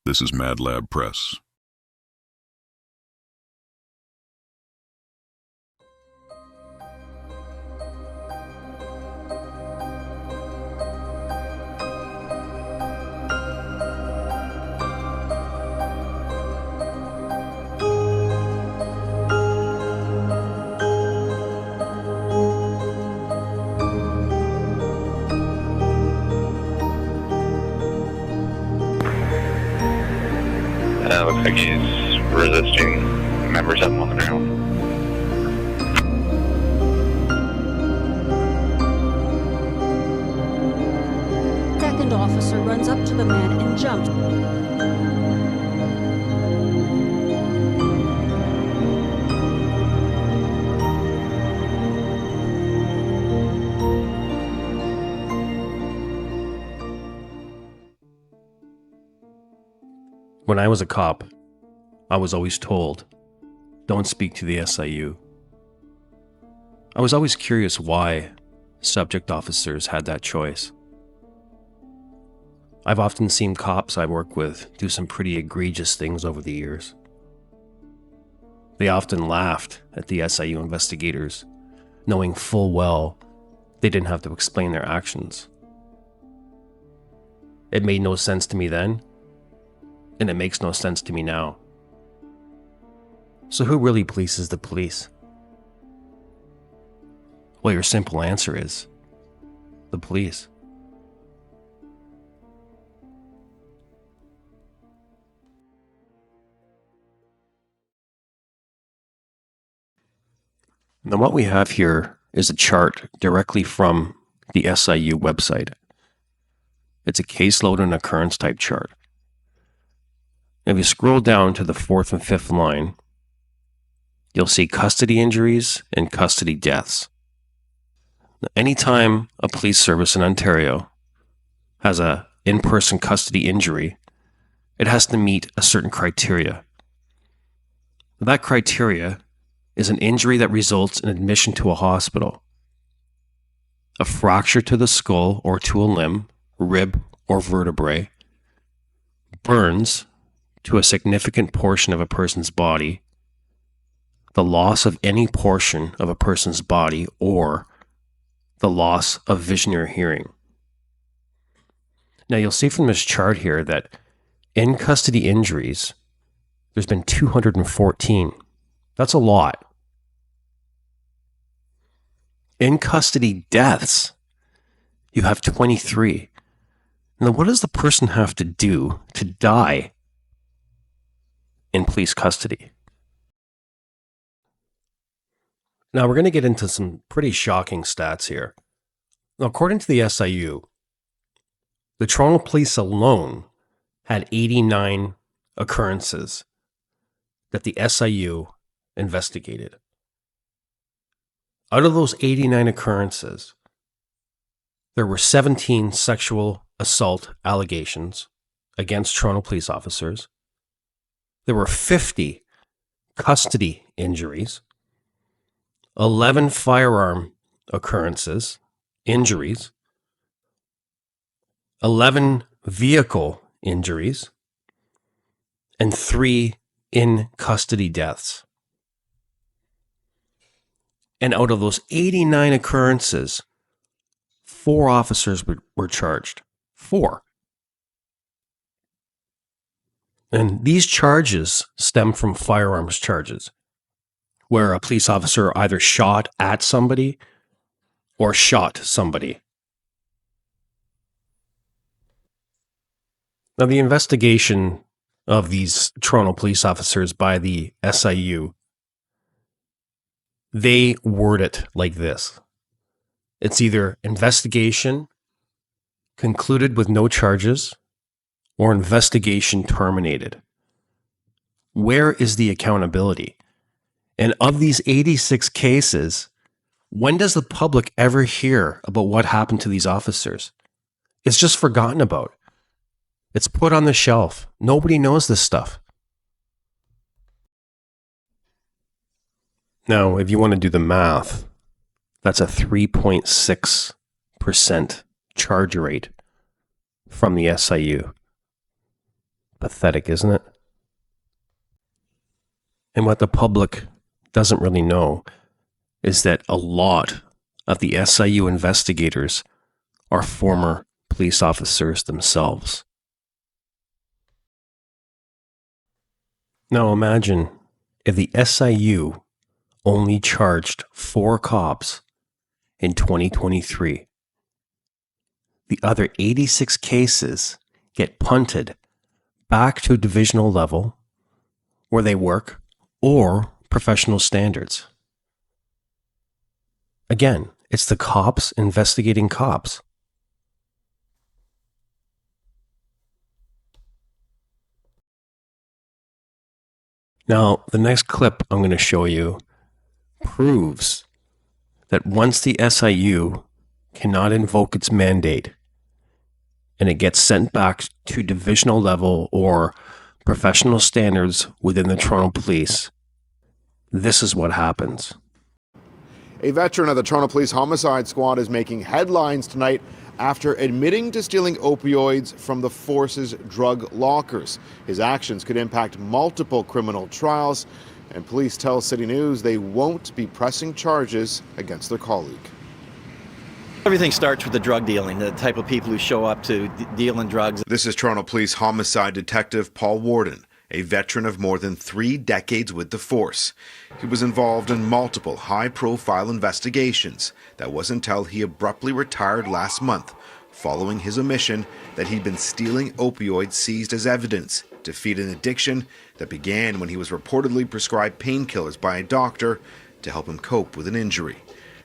This is Mad Lab Press. Looks like she's resisting members up on the ground. Second officer runs up to the man and jumps. When I was a cop, I was always told, don't speak to the SIU. I was always curious why subject officers had that choice. I've often seen cops I work with do some pretty egregious things over the years. They often laughed at the SIU investigators, knowing full well they didn't have to explain their actions. It made no sense to me then, and it makes no sense to me now. So who really polices the police? Well, your simple answer is the police. Now what we have here is a chart directly from the SIU website. It's a caseload and occurrence type chart. If you scroll down to the 4th and 5th line, you'll see custody injuries and custody deaths. Now, anytime a police service in Ontario has an in-person custody injury, it has to meet a certain criteria. That criteria is an injury that results in admission to a hospital, a fracture to the skull or to a limb, rib, or vertebrae, burns to a significant portion of a person's body, the loss of any portion of a person's body, or the loss of vision or hearing. Now you'll see from this chart here that in custody injuries, there's been 214. That's a lot. In custody deaths, you have 23. Now what does the person have to do to die in police custody? Now we're going to get into some pretty shocking stats here. Now, according to the SIU, the Toronto Police alone had 89 occurrences that the SIU investigated. Out of those 89 occurrences, there were 17 sexual assault allegations against Toronto police officers. There were 50 custody injuries, 11 firearm occurrences, injuries, 11 vehicle injuries, and 3 in-custody deaths. And out of those 89 occurrences, 4 officers were charged. 4. And these charges stem from firearms charges, where a police officer either shot at somebody or shot somebody. Now, the investigation of these Toronto police officers by the SIU, they word it like this. It's either investigation concluded with no charges or investigation terminated. Where is the accountability? And of these 86 cases, when does the public ever hear about what happened to these officers? It's just forgotten about. It's put on the shelf. Nobody knows this stuff. Now, if you want to do the math, that's a 3.6% charge rate from the SIU. Pathetic, isn't it? And what the public doesn't really know is that a lot of the SIU investigators are former police officers themselves. Now imagine if the SIU only charged 4 cops in 2023. The other 86 cases get punted back to a divisional level where they work or professional standards. Again, it's the cops investigating cops. Now, the next clip I'm going to show you proves that once the SIU cannot invoke its mandate and it gets sent back to divisional level or professional standards within the Toronto Police, this is what happens. A veteran of the Toronto Police Homicide Squad is making headlines tonight after admitting to stealing opioids from the force's drug lockers. His actions could impact multiple criminal trials, and police tell City News they won't be pressing charges against their colleague. Everything starts with the drug dealing, the type of people who show up to deal in drugs. This is Toronto Police Homicide Detective Paul Warden, a veteran of more than 3 decades with the force. He was involved in multiple high-profile investigations. That was until he abruptly retired last month, following his admission that he'd been stealing opioids seized as evidence to feed an addiction that began when he was reportedly prescribed painkillers by a doctor to help him cope with an injury.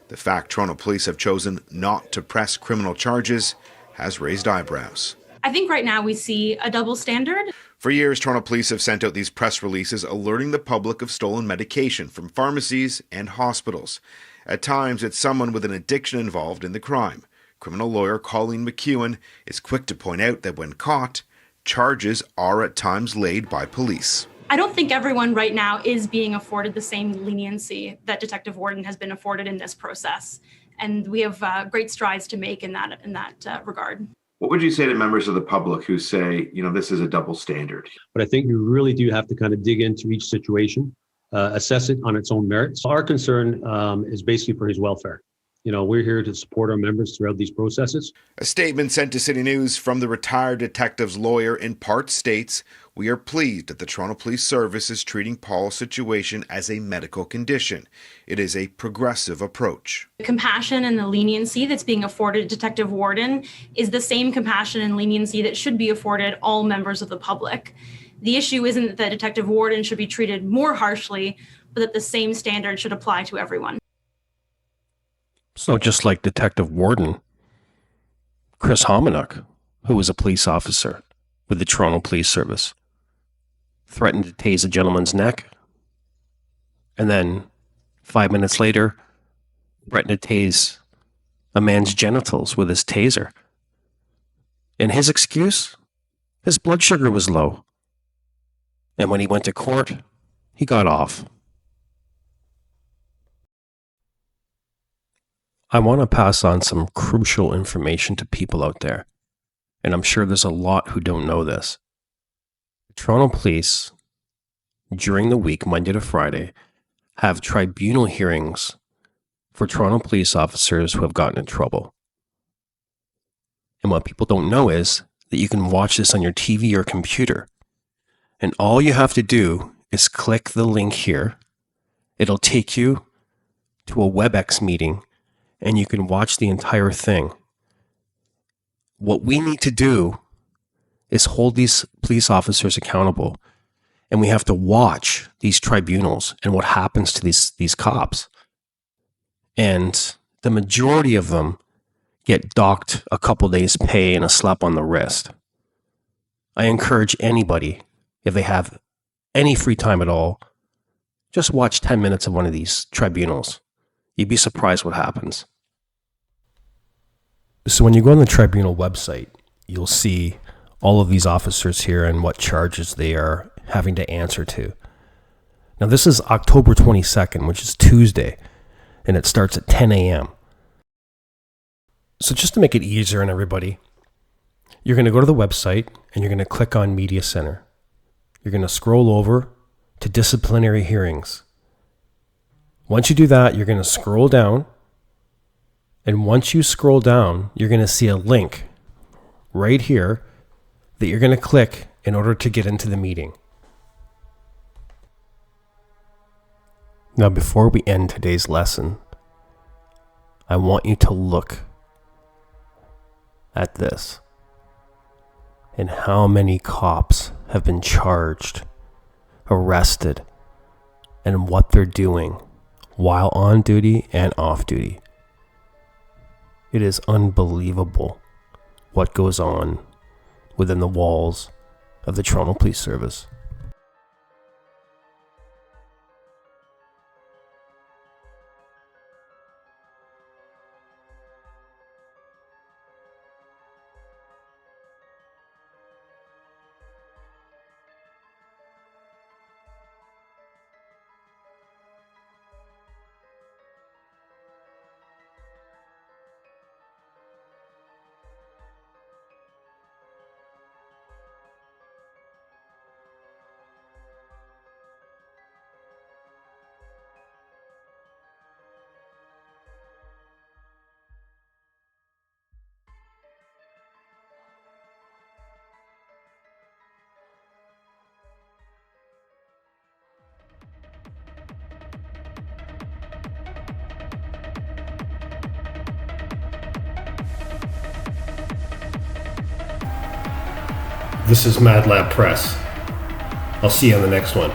The fact Toronto Police have chosen not to press criminal charges has raised eyebrows. I think right now we see a double standard. For years, Toronto Police have sent out these press releases alerting the public of stolen medication from pharmacies and hospitals. At times, it's someone with an addiction involved in the crime. Criminal lawyer Colleen McEwen is quick to point out that when caught, charges are at times laid by police. I don't think everyone right now is being afforded the same leniency that Detective Warden has been afforded in this process. And we have great strides to make in that regard. What would you say to members of the public who say, this is a double standard? But I think you really do have to kind of dig into each situation, assess it on its own merits. Our concern is basically for his welfare. We're here to support our members throughout these processes. A statement sent to City News from the retired detective's lawyer in part states, "We are pleased that the Toronto Police Service is treating Paul's situation as a medical condition. It is a progressive approach." The compassion and the leniency that's being afforded Detective Warden is the same compassion and leniency that should be afforded all members of the public. The issue isn't that Detective Warden should be treated more harshly, but that the same standard should apply to everyone. So just like Detective Warden, Chris Hominuk, who was a police officer with the Toronto Police Service, threatened to tase a gentleman's neck, and then 5 minutes later, threatened to tase a man's genitals with his taser. And his excuse? His blood sugar was low. And when he went to court, he got off. I want to pass on some crucial information to people out there, and I'm sure there's a lot who don't know this. The Toronto Police, during the week, Monday to Friday, have tribunal hearings for Toronto police officers who have gotten in trouble. And what people don't know is that you can watch this on your TV or computer, and all you have to do is click the link here. It'll take you to a WebEx meeting, and you can watch the entire thing. What we need to do is hold these police officers accountable, and we have to watch these tribunals and what happens to these cops. And the majority of them get docked a couple days' pay and a slap on the wrist. I encourage anybody, if they have any free time at all, just watch 10 minutes of one of these tribunals. You'd be surprised what happens. So when you go on the tribunal website, you'll see all of these officers here and what charges they are having to answer to. Now this is October 22nd, which is Tuesday, and it starts at 10 a.m. So just to make it easier on everybody, You're going to go to the website and you're going to click on Media Center. You're going to scroll over to disciplinary hearings. Once you do that, you're going to scroll down. And once you scroll down, you're going to see a link right here that you're going to click in order to get into the meeting. Now, before we end today's lesson, I want you to look at this and how many cops have been charged, arrested, and what they're doing while on duty and off duty. It is unbelievable what goes on within the walls of the Toronto Police Service. This is Mad Lab Press. I'll see you on the next one.